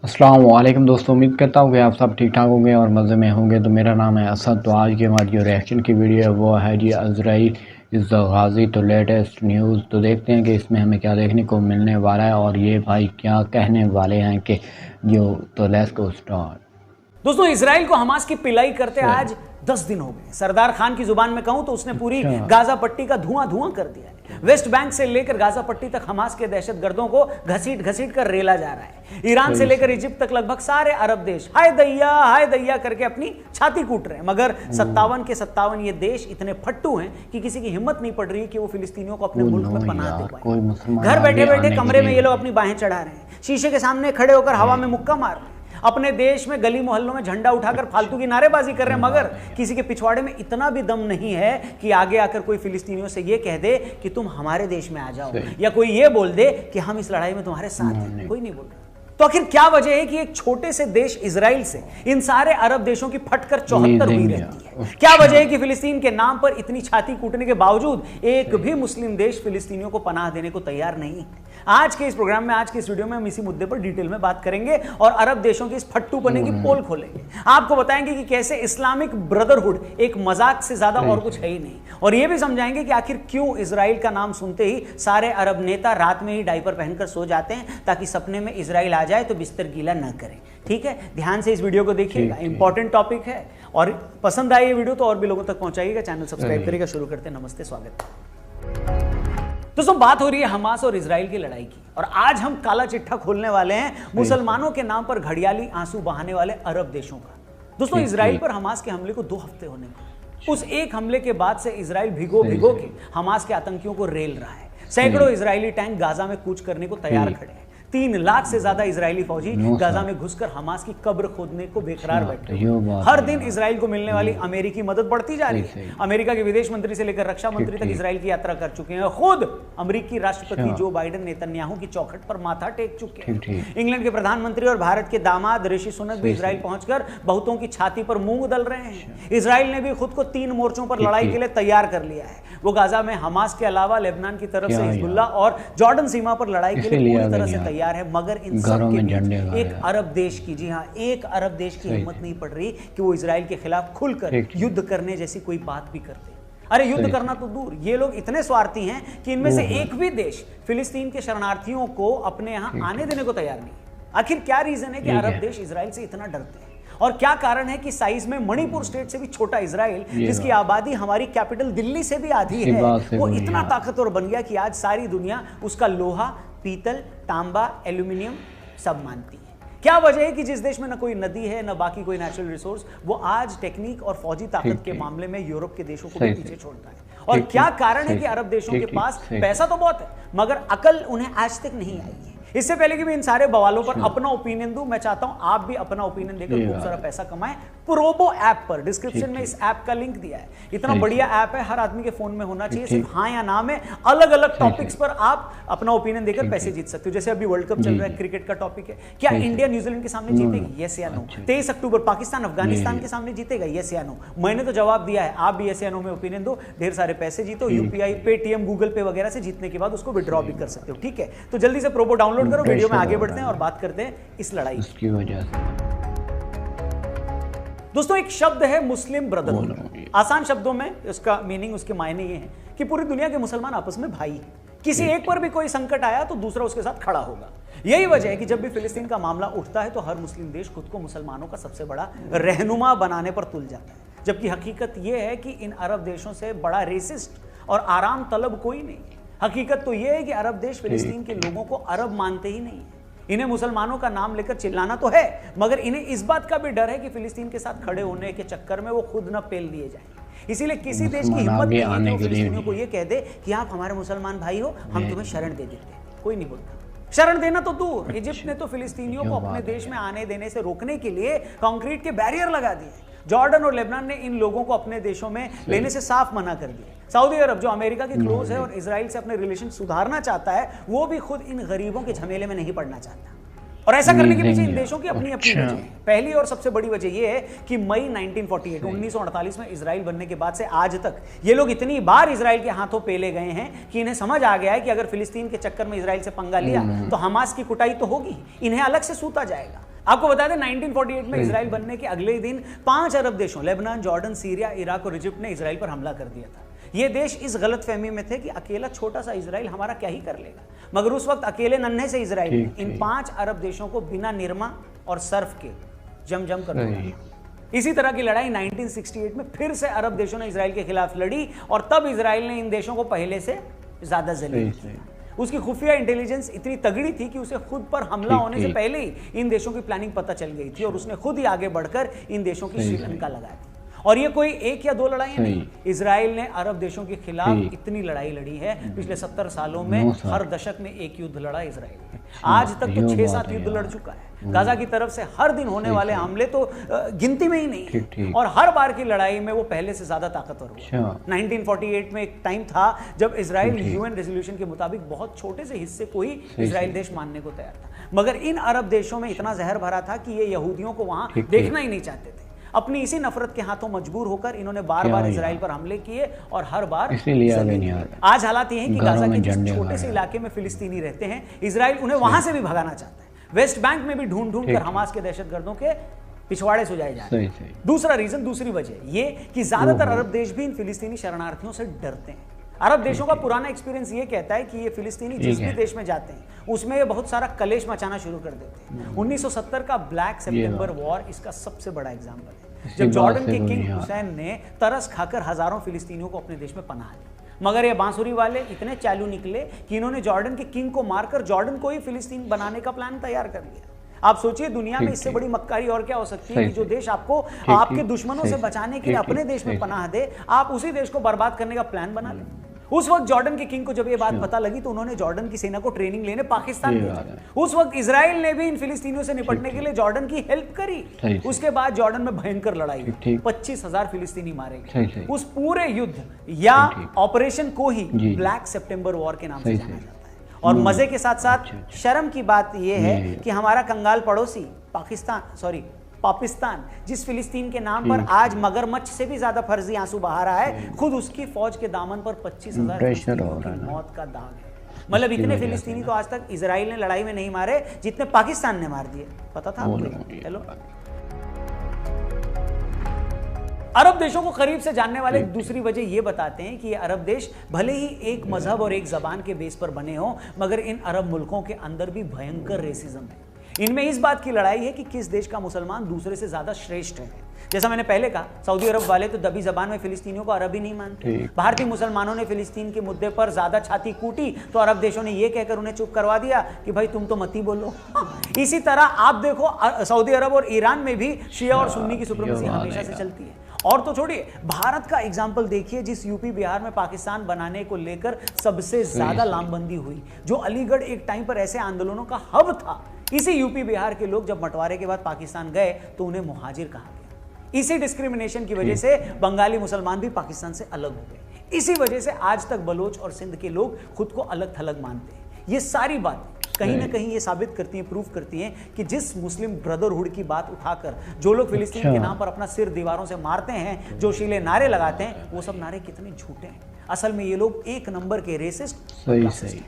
अस्सलाम वालेकुम दोस्तों, उम्मीद करता हूँ कि आप सब ठीक ठाक होंगे और मज़े में होंगे। तो मेरा नाम है असद। तो आज की हमारी जो रिएक्शन की वीडियो है वो है जी इज़राइल इज़ द गाज़ी। तो लेटेस्ट न्यूज़ तो देखते हैं कि इसमें हमें क्या देखने को मिलने वाला है और ये भाई क्या कहने वाले हैं कि जो। तो लेट्स गो स्टार्ट। दोस्तों, इजराइल को हमास की पिलाई करते आज 10 दिन हो गए। सरदार खान की जुबान में कहूं तो उसने पूरी गाजा पट्टी का धुआं धुआं कर दिया है। वेस्ट बैंक से लेकर गाजा पट्टी तक हमास के दहशतगर्दों को घसीट घसीट कर रेला जा रहा है। ईरान से लेकर इजिप्ट तक लगभग सारे अरब देश हाय दैया करके अपनी छाती कूट रहे हैं। मगर 57 के 57 ये देश इतने फट्टू हैं कि किसी की हिम्मत नहीं पड़ रही कि वो फिलिस्तीनियों को अपने मुल्क में पनाह दे पाए। घर बैठे बैठे कमरे में ये लोग अपनी बाहें चढ़ा रहे हैं, शीशे के सामने खड़े होकर हवा में मुक्का मार रहे हैं, अपने देश में गली मोहल्लों में झंडा उठाकर फालतू की नारेबाजी कर रहे हैं। मगर किसी के पिछवाड़े में इतना भी दम नहीं है कि आगे आकर कोई फिलिस्तीनियों से ये कह दे कि तुम हमारे देश में आ जाओ, या कोई ये बोल दे कि हम इस लड़ाई में तुम्हारे साथ हैं। कोई नहीं बोल रहा। तो आखिर क्या वजह है कि एक छोटे से देश इजराइल से इन सारे अरब देशों की फटकर 74 हुई रहती है? क्या वजह है कि फिलिस्तीन के नाम पर इतनी छाती कूटने के बावजूद एक भी मुस्लिम देश फिलिस्तीनियों को पनाह देने को तैयार नहीं है? आज के इस प्रोग्राम में, आज के इस वीडियो में हम इसी मुद्दे पर डिटेल में बात करेंगे और अरब देशों की इस फट्टूपने की पोल खोलेंगे। आपको बताएंगे कि कैसे इस्लामिक ब्रदरहुड एक मजाक से ज्यादा और कुछ है ही नहीं, और यह भी समझाएंगे कि आखिर क्यों इजराइल का नाम सुनते ही सारे अरब नेता रात में ही डायपर पहनकर सो जाते हैं ताकि सपने में इजराइल आ जाए तो बिस्तर गीला न करें। ठीक है, ध्यान से इस वीडियो को देखिएगा, इंपॉर्टेंट टॉपिक है। और पसंद आए ये वीडियो तो और भी लोगों तक पहुंचाइएगा, चैनल सब्सक्राइब करिएगा। शुरू करते हैं। नमस्ते, स्वागत है दोस्तों। बात हो रही है हमास और इजराइल की लड़ाई की, और आज हम काला चिट्ठा खोलने वाले हैं मुसलमानों के नाम पर घड़ियाली आंसू बहाने वाले अरब देशों का। दोस्तों, इजराइल पर हमास के हमले को 2 हफ्ते होने को, उस एक हमले के बाद से इजराइल भिगो के हमास के आतंकियों को रेल रहा है। सैकड़ों इजरायली टैंक गाजा में कूच करने को तैयार खड़े हैं। 3 लाख से ज्यादा इजरायली फौजी गाजा में घुसकर हमास की कब्र खोदने को बेकरार बैठे। हर दिन इजराइल को मिलने वाली अमेरिकी मदद बढ़ती जा रही है। अमेरिका के विदेश मंत्री से लेकर रक्षा मंत्री तक इजराइल की यात्रा कर चुके हैं। खुद अमेरिकी राष्ट्रपति जो बाइडेन नेतन्याहू की चौखट पर माथा टेक चुके हैं। इंग्लैंड के प्रधानमंत्री और भारत के दामाद ऋषि सुनक भी इजराइल पहुंचकर बहुतों की छाती पर मूंग दल रहे हैं। इजराइल ने भी खुद को 3 मोर्चों पर लड़ाई के लिए तैयार कर लिया है। वो गाजा में हमास के अलावा लेबनान की तरफ से हिजबुल्लाह और जॉर्डन सीमा पर लड़ाई के लिए पूरी तरह से तैयार है। मगर इन सब के बीच एक अरब देश की, जी हां, एक अरब देश की हिम्मत नहीं पड़ रही कि वो इजराइल के खिलाफ खुलकर युद्ध करने जैसी कोई बात भी करते। अरे युद्ध करना तो दूर, ये लोग इतने स्वार्थी हैं कि इनमें से एक भी देश फिलिस्तीन के शरणार्थियों को अपने यहां आने देने को तैयार नहीं। आखिर क्या रीजन है कि अरब देश इजराइल से इतना डरते हैं, और क्या कारण है कि साइज में मणिपुर स्टेट से भी छोटा इजराइल, जिसकी आबादी हमारी कैपिटल दिल्ली से भी आधी है, वो इतना ताकतवर बन गया कि आज सारी दुनिया उसका लोहा, पीतल, तांबा, एल्यूमिनियम सब मानती है। क्या वजह है कि जिस देश में न कोई नदी है न बाकी कोई नेचुरल रिसोर्स, वो आज टेक्निक और फौजी ताकत के मामले में यूरोप के देशों को भी पीछे छोड़ता है? और क्या कारण है कि अरब देशों के पास पैसा तो बहुत है मगर अकल उन्हें आज तक नहीं आई है? इससे पहले कि मैं इन सारे बवालों पर अपना ओपिनियन दूं, मैं चाहता हूं आप भी अपना ओपिनियन देकर खूब सारा पैसा कमाएं। प्रोबो ऐप पर, डिस्क्रिप्शन में इस ऐप का लिंक दिया है। इतना बढ़िया ऐप है, हर आदमी के फोन में होना चाहिए। सिर्फ हाँ या ना में अलग अलग टॉपिक्स पर आप अपना ओपिनियन देकर पैसे जीत सकते हो। जैसे अभी वर्ल्ड कप चल रहा है, क्रिकेट का टॉपिक है, क्या इंडिया न्यूजीलैंड के सामने जीतेगी? यस या नो। 23 अक्टूबर पाकिस्तान अफगानिस्तान के सामने जीतेगा? यस या नो। मैंने तो जवाब दिया है, आप भी यस या नो में ओपिनियन दो, ढेर सारे पैसे जीतो। यूपीआई, पेटीएम, गूगल पे वगैरह से जीतने के बाद उसको विड्रॉ भी कर सकते हो। ठीक है, तो जल्दी से प्रोबो डाउनलोड करो। वीडियो में आगे बढ़ते हैं और बात करते हैं इस लड़ाई की वजह से। दोस्तों, एक शब्द है मुस्लिम ब्रदरहुड। आसान शब्दों में उसका मीनिंग, उसके मायने ये हैं कि पूरी दुनिया के मुसलमान आपस में भाई हैं। किसी एक पर भी कोई संकट आया तो दूसरा उसके साथ खड़ा होगा। यही वजह है कि जब भी फिलिस्तीन का मामला उठता है तो हर मुस्लिम देश खुद को मुसलमानों का सबसे बड़ा रहनुमा बनाने पर तुल जाता है। जबकि हकीकत यह है कि इन अरब देशों से बड़ा रेसिस्ट और आराम तलब कोई नहीं है। हकीकत तो यह है कि अरब देश फिलिस्तीन के लोगों को अरब मानते ही नहीं है। इन्हें मुसलमानों का नाम लेकर चिल्लाना तो है, मगर इन्हें इस बात का भी डर है कि फिलिस्तीन के साथ खड़े होने के चक्कर में वो खुद न पेल दिए जाएं। इसीलिए किसी देश की हिम्मत नहीं है कि फिलिस्तीनियों को ये कह दे कि आप हमारे मुसलमान भाई हो, हम तुम्हें शरण दे देते हैं। कोई नहीं बोलता। शरण देना तो दूर, इजिप्ट ने तो फिलिस्तीनियों को अपने देश में आने देने से रोकने के लिए कंक्रीट के बैरियर लगा दिए। जॉर्डन और लेबनान ने इन लोगों को अपने देशों में लेने से साफ मना कर दिया। सऊदी अरब, जो अमेरिका के क्लोज है और इजराइल से अपने रिलेशन सुधारना चाहता है, वो भी खुद इन गरीबों के झमेले में नहीं पड़ना चाहता। और ऐसा करने के पीछे इन देशों की अपनी अपनी वजह है। पहली और सबसे बड़ी वजह यह है कि मई 1948 में इजराइल बनने के बाद से आज तक ये लोग इतनी बार इजराइल के हाथों पेले गए हैं कि इन्हें समझ आ गया है कि अगर फिलिस्तीन के चक्कर में इजराइल से पंगा लिया तो हमास की कुटाई तो होगी, इन्हें अलग से सूता जाएगा। आपको बता दें 1948 में इजराइल बनने के अगले ही दिन 5 अरब देशों लेबनान, जॉर्डन, सीरिया, इराक और इजिप्ट ने इजराइल पर हमला कर दिया था। ये देश इस गलतफहमी में थे कि अकेला छोटा सा इजराइल हमारा क्या ही कर लेगा, मगर उस वक्त अकेले नन्हे से इजराइल ने इन 5 अरब देशों को बिना निरमा और सर्फ के जम कर इसी तरह की लड़ाई 1968 में फिर से अरब देशों ने इजराइल के खिलाफ लड़ी और तब इजराइल ने इन देशों को पहले से ज्यादा जलील किया। उसकी खुफिया इंटेलिजेंस इतनी तगड़ी थी कि उसे खुद पर हमला होने से पहले ही इन देशों की प्लानिंग पता चल गई थी और उसने खुद ही आगे बढ़कर इन देशों की श्रीलंका लगाई थी। और ये कोई एक या दो लड़ाई नहीं, इजराइल ने अरब देशों के खिलाफ इतनी लड़ाई लड़ी है पिछले 70 सालों में। हर दशक में एक युद्ध लड़ा इजराइल ने। आज तक तो 6-7 युद्ध लड़ चुका है। गाजा की तरफ से हर दिन होने वाले हमले तो गिनती में ही नहीं है और हर बार की लड़ाई में वो पहले से ज्यादा ताकतवर हुआ। 1948 में एक टाइम था जब इजराइल यूएन रेजोल्यूशन के मुताबिक बहुत छोटे से हिस्से को ही इजराइल देश मानने को तैयार था, मगर इन अरब देशों में इतना जहर भरा था कि ये यहूदियों को वहां देखना ही नहीं चाहते थे। अपनी इसी नफरत के हाथों मजबूर होकर इन्होंने बार बार इजराइल पर हमले किए और हर बार आज हालात ये हैं कि गाजा के जिस छोटे से इलाके में फिलिस्तीनी रहते हैं, इजराइल उन्हें वहां से भी भगाना चाहता है। वेस्ट बैंक में भी ढूंढ कर हमास के दहशतगर्दों के पिछवाड़े सुझाए जा रहे हैं। दूसरा रीजन, दूसरी वजह ये कि ज्यादातर अरब देश भी इन फिलिस्तीनी शरणार्थियों से डरते हैं। अरब देशों का पुराना एक्सपीरियंस ये कहता है कि ये फिलिस्तीनी जिस भी देश में जाते हैं उसमें ये बहुत सारा कलेश मचाना शुरू कर देते हैं। 1970 का ब्लैक सितंबर वॉर इसका सबसे बड़ा एग्जाम्पल है, जब जॉर्डन के किंग हुसैन ने तरस खाकर हजारों फिलिस्तीनियों को अपने देश में पनाह दी, मगर ये बांसुरी वाले इतने चालू निकले कि इन्होंने जॉर्डन के किंग को मारकर जॉर्डन को ही फिलिस्तीन बनाने का प्लान तैयार कर लिया। आप सोचिए दुनिया में इससे बड़ी मक्कारी और क्या हो सकती है कि जो देश आपको आपके दुश्मनों से बचाने के लिए अपने देश में पनाह दे, आप उसी देश को बर्बाद करने का प्लान बना लें। उस वक्त जॉर्डन के किंग को जब ये बात पता लगी तो उन्होंने जॉर्डन की सेना को ट्रेनिंग लेने पाकिस्तान भेजा। उस वक्त इजराइल ने भी इन फिलिस्तीनियों से निपटने के लिए जॉर्डन की हेल्प करी। उसके बाद जॉर्डन में भयंकर लड़ाई, 25,000 फिलिस्तीनी मारे गए। उस पूरे युद्ध या ऑपरेशन को ही ब्लैक सितंबर वॉर के नाम से जाना जाता है। और मजे के साथ साथ शर्म की बात यह है कि हमारा कंगाल पड़ोसी पाकिस्तान जिस फिलिस्तीन के नाम पर आज मगरमच्छ से भी ज्यादा फर्जी आंसू बहा रहा है, खुद उसकी फौज के दामन पर 25,000 मौत का दाग है। मतलब इतने फिलिस्तीनी तो आज तक इजराइल ने लड़ाई में नहीं मारे जितने पाकिस्तान ने मार दिए। पता था आपको? चलो, अरब देशों को करीब से जानने वाले दूसरी वजह यह बताते हैं कि ये अरब देश भले ही एक मजहब और एक जबान के बेस पर बने हों, मगर इन अरब मुल्कों के अंदर भी भयंकर रेसिज्म है। इनमें इस बात की लड़ाई है कि किस देश का मुसलमान दूसरे से ज्यादा श्रेष्ठ है। जैसा मैंने पहले कहा, सऊदी अरब वाले तो दबी जबान में फिलिस्तीनियों को अरबी नहीं मानते। भारतीय मुसलमानों ने फिलिस्तीन के मुद्दे पर ज्यादा छाती कूटी तो अरब देशों ने यह कहकर उन्हें चुप करवा दिया कि भाई तुम तो मत ही बोलो। इसी तरह आप देखो सऊदी अरब और ईरान में भी शिया और सुन्नी की सुप्रीमेसी हमेशा से चलती है। और तो छोड़िए, भारत का एग्जाम्पल देखिए, जिस यूपी बिहार में पाकिस्तान बनाने को लेकर सबसे ज्यादा लामबंदी हुई, जो अलीगढ़ एक टाइम पर ऐसे आंदोलनों का हब था, इसी यूपी बिहार के लोग जब बंटवारे के बाद पाकिस्तान गए तो उन्हें मुहाजिर कहा गया। इसी डिस्क्रिमिनेशन की वजह से बंगाली मुसलमान भी पाकिस्तान से अलग हो गए। इसी वजह से आज तक बलोच और सिंध के लोग खुद को अलग थलग मानते हैं। ये सारी बातें कहीं ना कहीं ये साबित करती हैं, प्रूफ करती हैं कि जिस मुस्लिम ब्रदरहुड की बात उठाकर जो लोग फिलिस्तीन के नाम पर अपना सिर दीवारों से मारते हैं, जो शीले नारे लगाते हैं, वो सब नारे कितने झूठे हैं। असल में ये लोग एक नंबर के रेसिस्ट। सही।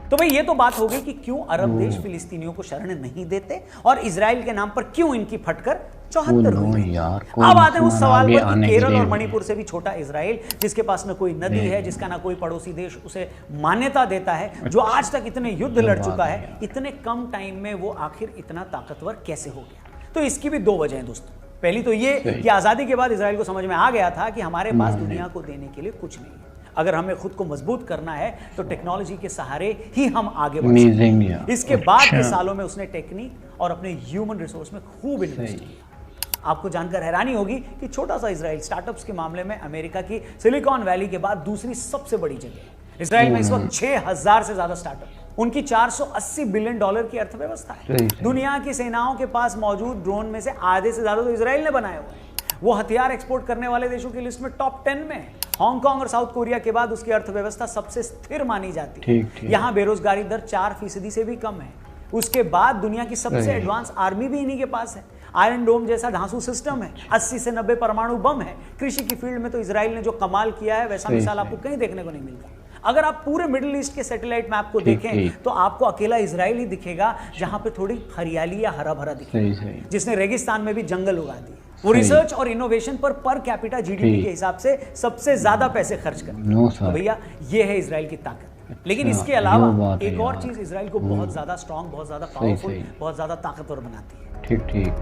तो भाई ये तो बात हो गई कि क्यों अरब देश फिलिस्तीनियों को शरण नहीं देते और इजराइल के नाम पर क्यों इनकी फटकर 74 हुई। अब आते हैं उस सवाल पर कि केरल और मणिपुर से भी छोटा इजराइल, जिसके पास न कोई नदी है, जिसका ना कोई पड़ोसी देश उसे मान्यता देता है, जो आज तक इतने युद्ध लड़ चुका है, इतने कम टाइम में वो आखिर इतना ताकतवर कैसे हो गया? तो इसकी भी दो वजह हैं दोस्तों। पहली तो ये कि आजादी के बाद इजराइल को समझ में आ गया था कि हमारे पास दुनिया को देने के लिए कुछ नहीं है। अगर हमें खुद को मजबूत करना है तो टेक्नोलॉजी के सहारे ही हम आगे बढ़ सकते हैं। इसके बाद के सालों में उसने टेक्निक और अपने ह्यूमन रिसोर्स में खूब इन्वेस्ट किया। आपको जानकर हैरानी होगी कि छोटा सा इजराइल स्टार्टअप्स के मामले में अमेरिका की सिलिकॉन वैली के बाद दूसरी सबसे बड़ी जगह है। इजराइल में इस वक्त 6,000 से ज्यादा स्टार्टअप, उनकी $480 बिलियन की अर्थव्यवस्था है। दुनिया की सेनाओं के पास मौजूद ड्रोन में से आधे से ज्यादा तो इजराइल ने बनाए हुए हैं। वो हथियार एक्सपोर्ट करने वाले देशों की लिस्ट में टॉप 10 में है। हांगकांग और साउथ कोरिया के बाद उसकी अर्थव्यवस्था सबसे स्थिर मानी जाती है। यहाँ बेरोजगारी दर 4% से भी कम है। उसके बाद दुनिया की सबसे एडवांस आर्मी भी इन्हीं के पास है। आयरन डोम जैसा धांसू सिस्टम है, 80 से 90 परमाणु बम है। कृषि की फील्ड में तो इजराइल ने जो कमाल किया है वैसा मिसाल आपको कहीं देखने को नहीं मिलता। अगर आप पूरे मिडिल ईस्ट के सैटेलाइट मैप को देखें तो आपको अकेला इजराइल ही दिखेगा जहां पे थोड़ी हरियाली या हरा भरा दिखेगा, जिसने रेगिस्तान में भी जंगल उगा दिए। वो रिसर्च और इनोवेशन पर कैपिटा जीडीपी के हिसाब से सबसे ज्यादा पैसे खर्च करते हैं। तो भैया ये है इजराइल की ताकत। लेकिन इसके अलावा एक और चीज इजराइल को बहुत ज्यादा स्ट्रांग, बहुत ज्यादा पावरफुल, बहुत ज्यादा ताकतवर बनाती है। ठीक।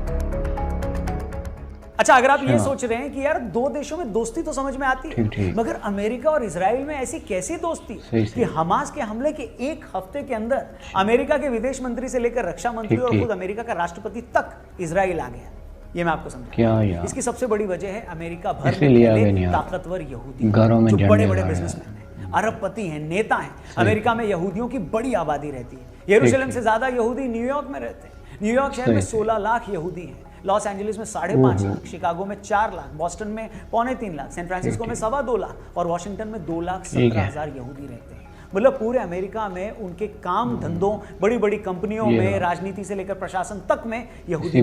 अच्छा, अगर आप ये सोच रहे हैं कि यार दो देशों में दोस्ती तो समझ में आती है, मगर अमेरिका और इजराइल में ऐसी कैसी दोस्ती कि हमास के हमले के एक हफ्ते के अंदर अमेरिका के विदेश मंत्री से लेकर रक्षा मंत्री और खुद अमेरिका का राष्ट्रपति तक इजराइल आ गया। ये मैं आपको समझा। इसकी सबसे बड़ी वजह है अमेरिका भर में ताकतवर यहूदी जो बड़े बड़े बिजनेसमैन हैं, अरबपति हैं, नेता हैं। अमेरिका में यहूदियों की बड़ी आबादी रहती है। यरूशलेम से ज्यादा यहूदी न्यूयॉर्क में रहते हैं। न्यूयॉर्क शहर में 16 लाख यहूदी हैं। लॉस एंजलिस में 5.5 लाख, शिकागो में 4 लाख, बॉस्टन में 3.25 लाख, सैन फ्रांसिस्को में 2.25 लाख और वॉशिंगटन में 2,17,000 यहूदी रहते हैं। मतलब पूरे अमेरिका में उनके काम धंधों, बड़ी बड़ी कंपनियों में, राजनीति से लेकर प्रशासन तक में यहूदी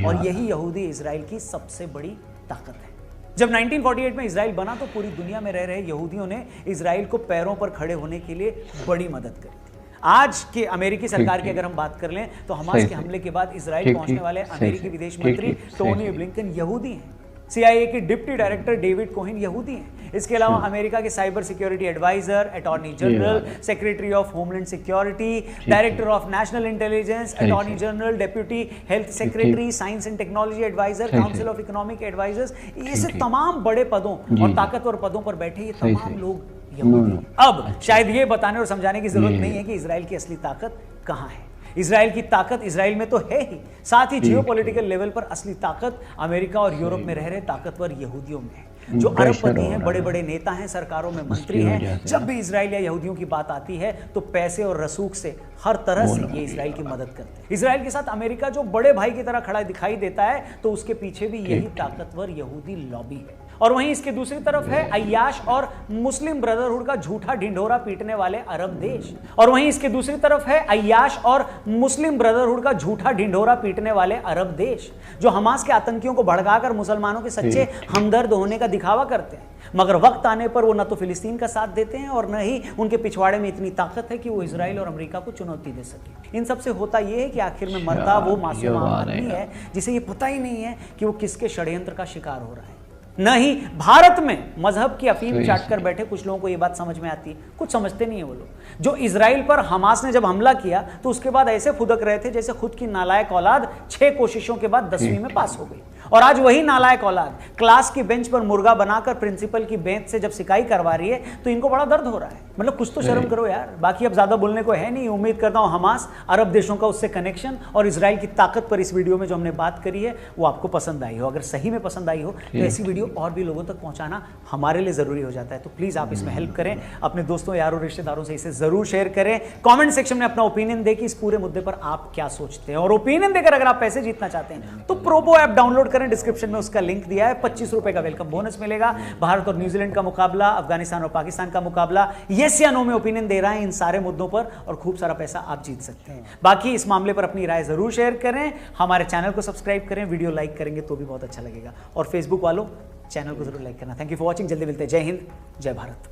और यही यहूदी इजराइल की सबसे बड़ी ताकत है। जब 1948 में इजराइल बना तो पूरी दुनिया में रह रहे यहूदियों ने इजराइल को पैरों पर खड़े होने के लिए बड़ी मदद करी थी। आज के अमेरिकी सरकार की अगर हम बात कर लें तो हमास के हमले के बाद इजराइल पहुंचने वाले अमेरिकी विदेश मंत्री टोनी ब्लिंकन यहूदी हैं। CIA के डिप्टी डायरेक्टर डेविड कोहेन यहूदी हैं। इसके अलावा अमेरिका के cyber security adviser, attorney general, secretary of homeland security, director of national intelligence, attorney general, deputy health secretary, science and technology adviser, council of economic advisers, ऐसे तमाम बड़े पदों और ताकतवर पदों पर बैठे ये तमाम लोग यहूदी। अब शायद ये बताने और समझाने की जरूरत नहीं है कि इजराइल की असली ताकत कहां है। इजराइल की ताकत इजराइल में तो है ही, साथ ही जियोपॉलिटिकल लेवल पर असली ताकत अमेरिका और यूरोप में रह रहे ताकतवर यहूदियों में है, जो अरबपति हैं, बड़े बड़े नेता हैं, सरकारों में मंत्री हैं। जब भी इजराइल या यहूदियों की बात आती है तो पैसे और रसूख से हर तरह से ये इजराइल की मदद करते हैं। इजराइल के साथ अमेरिका जो बड़े भाई की तरह खड़ा दिखाई देता है तो उसके पीछे भी यही ताकतवर यहूदी लॉबी है। और वहीं इसके दूसरी तरफ है अय्याश और मुस्लिम ब्रदरहुड का झूठा ढिंढोरा पीटने वाले अरब देश। और वहीं इसके दूसरी तरफ है अय्याश और मुस्लिम ब्रदरहुड का झूठा ढिंढोरा पीटने वाले अरब देश, जो हमास के आतंकियों को भड़काकर मुसलमानों के सच्चे हमदर्द होने का दिखावा करते हैं, मगर वक्त आने पर वो न तो फिलिस्तीन का साथ देते हैं और न ही उनके पिछवाड़े में इतनी ताकत है कि वो इजराइल और अमेरिका को चुनौती दे सके। इन सब से होता यह है कि आखिर में मरता वो मासूम आदमी है जिसे ये पता ही नहीं है कि वो किसके षड्यंत्र का शिकार हो रहा है। न ही भारत में मजहब की अफीम चाट कर बैठे कुछ लोगों को ये बात समझ में आती है, कुछ समझते नहीं है वो लोग। जो इजराइल पर हमास ने जब हमला किया तो उसके बाद ऐसे फुदक रहे थे जैसे खुद की नालायक औलाद 6 कोशिशों के बाद 10वीं में पास हो गई। और आज वही नालायक औलाद क्लास की बेंच पर मुर्गा बनाकर प्रिंसिपल की बेंच से जब सिकाई करवा रही है तो इनको बड़ा दर्द हो रहा है। मतलब कुछ तो शर्म करो यार। बाकी अब ज्यादा बोलने को है नहीं। उम्मीद करता हूं हमास, अरब देशों का उससे कनेक्शन और इजराइल की ताकत पर इस वीडियो में जो हमने बात करी है वो आपको पसंद आई हो। अगर सही में पसंद आई हो तो ऐसी वीडियो और भी लोगों तक पहुंचाना हमारे लिए जरूरी हो जाता है। तो प्लीज आप इसमें हेल्प करें, अपने दोस्तों, यारों, रिश्तेदारों से इसे जरूर शेयर करें। कमेंट सेक्शन में अपना ओपिनियन दें कि इस पूरे मुद्दे पर आप क्या सोचते हैं। और ओपिनियन देकर अगर आप पैसे जीतना चाहते हैं तो प्रोबो ऐप डाउनलोड करें, डिस्क्रिप्शन में उसका लिंक दिया है। 25 रुपए का वेलकम बोनस मिलेगा। भारत और न्यूजीलैंड का मुकाबला, अफगानिस्तान और पाकिस्तान का मुकाबला, यस या नो में ओपिनियन दे रहा है इन सारे मुद्दों पर और खूब सारा पैसा आप जीत सकते हैं। बाकी इस मामले पर अपनी राय जरूर शेयर करें, हमारे चैनल को सब्सक्राइब करें, वीडियो लाइक करेंगे तो भी बहुत अच्छा लगेगा। और फेसबुक वालों चैनल को जरूर लाइक करना। Thank you for watching. जल्दी मिलते हैं। जय हिंद, जय भारत।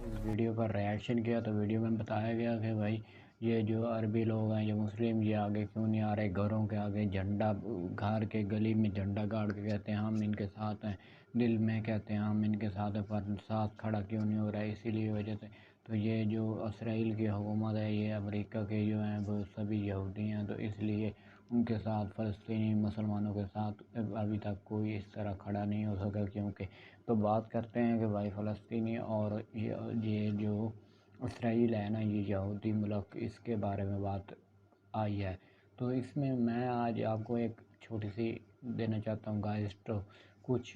इस वीडियो पर रिएक्शन किया तो वीडियो में बताया गया कि भाई ये जो अरबी लोग हैं, ये मुस्लिम, ये आगे क्यों नहीं आ रहे, घरों के आगे झंडा, घर के गली में झंडा गाड़ के कहते हैं हम इनके साथ हैं, दिल में कहते हैं हम इनके साथ हैं, पर साथ खड़ा क्यों नहीं हो रहा है। इसीलिए वजह से तो ये जो इसराइल की हुकूमत है, ये अमेरिका के जो हैं वो सभी यहूदी हैं, तो इसलिए उनके साथ फ़लस्तीनी मुसलमानों के साथ अभी तक कोई इस तरह खड़ा नहीं हो सका। क्योंकि तो बात करते हैं कि भाई फ़लस्तीनी और ये जो इसराइल है ना, ये यहूदी मुल्क, इसके बारे में बात आई है। तो इसमें मैं आज आपको एक छोटी सी देना चाहता हूँ गाइस। तो कुछ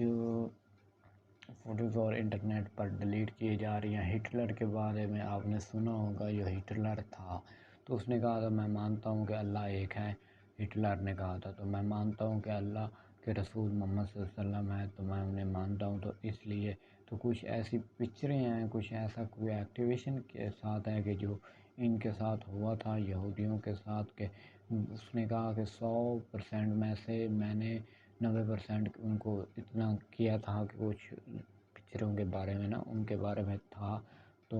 फोटोज़ और इंटरनेट पर डिलीट किए जा रही हैं। हिटलर के बारे में आपने सुना होगा, जो हिटलर था तो उसने कहा था मैं मानता हूँ कि अल्लाह एक है। हिटलर ने कहा था तो मैं मानता हूँ कि अल्लाह के रसूल मोहम्मद सल्लल्लाहु अलैहि वसल्लम है, तो मैं उन्हें मानता हूँ। तो इसलिए तो कुछ ऐसी पिक्चरें हैं, कुछ ऐसा कोई एक्टिवेशन के साथ है कि जो इनके साथ हुआ था यहूदियों के साथ के उसने कहा कि 100% में से मैंने 90% उनको इतना किया था कि कुछ पिक्चरों के बारे में ना उनके बारे में था। तो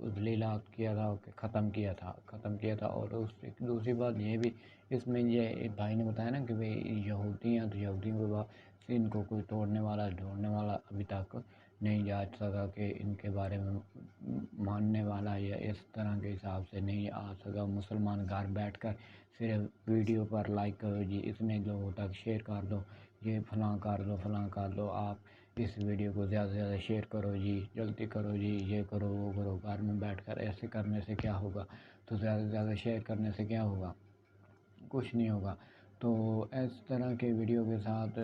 ज़लीलात किया था, ख़त्म किया था। और उस दूसरी बात ये भी इसमें ये भाई ने बताया ना कि भाई यहूदी हैं, तो यहूदियों के बाद इनको कोई तोड़ने वाला जोड़ने वाला अभी तक नहीं जांच सका कि इनके बारे में मानने वाला या इस तरह के हिसाब से नहीं आ सका। मुसलमान घर बैठकर सिर्फ वीडियो पर लाइक करो जी, इतने लोगों तक शेयर कर दो, ये फलां कर दो, आप इस वीडियो को ज़्यादा से ज़्यादा शेयर करो जी, जल्दी करो जी, ये करो वो करो। घर में बैठकर ऐसे करने से क्या होगा? तो ज़्यादा से ज़्यादा शेयर करने से क्या होगा? कुछ नहीं होगा। तो इस तरह के वीडियो के साथ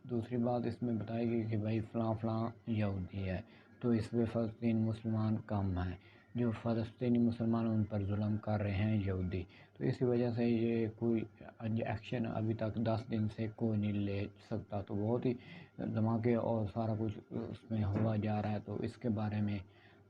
दूसरी बात इसमें बताई गई कि भाई फ़लाँ यहूदी है, तो इसमें फ़लस्तीन मुसलमान कम हैं, जो फ़लस्तीनी मुसलमान उन पर जुल्म कर रहे हैं यहूदी। तो इसी वजह से ये कोई एक्शन अभी तक 10 दिन से कोई नहीं ले सकता। तो बहुत ही धमाके और सारा कुछ उसमें हुआ जा रहा है। तो इसके बारे में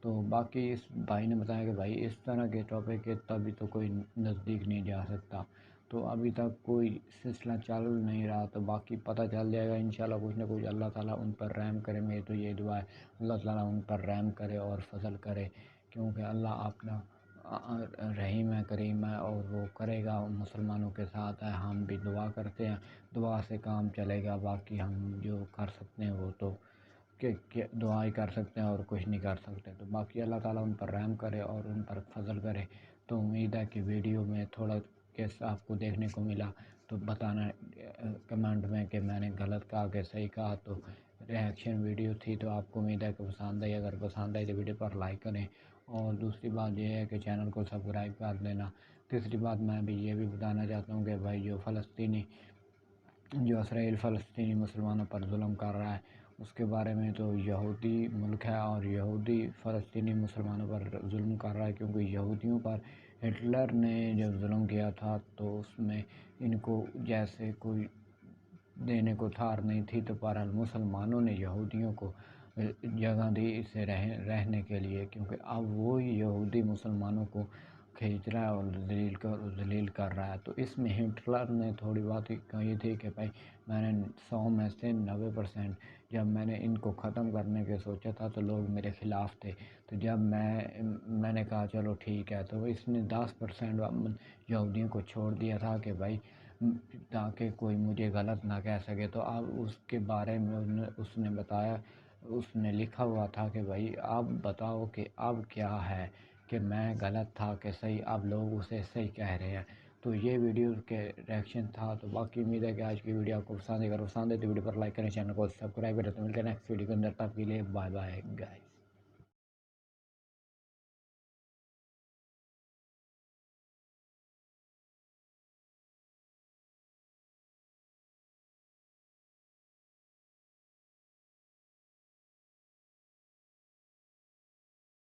तो बाकी इस भाई ने बताया कि भाई इस तरह के टॉपिक के तभी तो कोई नज़दीक नहीं जा सकता। तो अभी तक कोई सिलसिला चल नहीं रहा, तो बाकी पता चल जाएगा इंशाल्लाह कुछ ना कुछ। अल्लाह ताला उन पर रहम करे, मेरी तो ये दुआ है अल्लाह ताला उन पर रहम करे और फजल करे, क्योंकि अल्लाह अपना रहीम है, करीम है और वो करेगा, मुसलमानों के साथ है। हम भी दुआ करते हैं, दुआ से काम चलेगा। बाकी हम जो कर सकते हैं वो तो कि दुआ ही कर सकते हैं और कुछ नहीं कर सकते। तो बाकी अल्लाह ताला उन पर रहम करे और उन पर फजल करे। तो उम्मीद है कि वीडियो में थोड़ा केस आपको देखने को मिला, तो बताना कमेंट में कि मैंने गलत कहा कि सही कहा। तो रिएक्शन वीडियो थी, तो आपको उम्मीद है कि पसंद आई। अगर पसंद आई तो वीडियो पर लाइक करें और दूसरी बात यह है कि चैनल को सब्सक्राइब कर देना। तीसरी बात मैं भी ये भी बताना चाहता हूँ कि भाई जो इसराइल फ़लस्तीनी मुसलमानों पर जुल्म कर रहा है उसके बारे में, तो यहूदी मुल्क है और यहूदी फ़लस्तीनी मुसलमानों पर जुल्म कर रहा है, क्योंकि यहूदियों पर हिटलर ने जब जुल्म किया था तो उसमें इनको जैसे कोई देने को थार नहीं थी। तो बहरहाल मुसलमानों ने यहूदियों को जगह दी इसे रहने के लिए, क्योंकि अब वो यहूदी मुसलमानों को खींच रहा है और जलील कर रहा है। तो इसमें हिटलर ने थोड़ी बात कही थी कि भाई मैंने 100 में से 90% जब मैंने इनको ख़त्म करने के सोचा था तो लोग मेरे ख़िलाफ़ थे। तो जब मैंने कहा चलो ठीक है, तो इसने 10% यहूदियों को छोड़ दिया था कि भाई ताकि कोई मुझे गलत ना कह सके। तो अब उसके बारे में उसने बताया, उसने लिखा हुआ था कि भाई आप बताओ कि अब क्या है, कि मैं गलत था कि सही, अब लोग उसे सही कह रहे हैं। तो ये वीडियो के रिएक्शन था। तो बाकी उम्मीद है कि आज की वीडियो आपको पसंद है। अगर पसंद है तो वीडियो पर लाइक करें, चैनल को सब्सक्राइब करें। तो मिलते हैं नेक्स्ट वीडियो के अंदर, तब के लिए बाय बाय गाइस।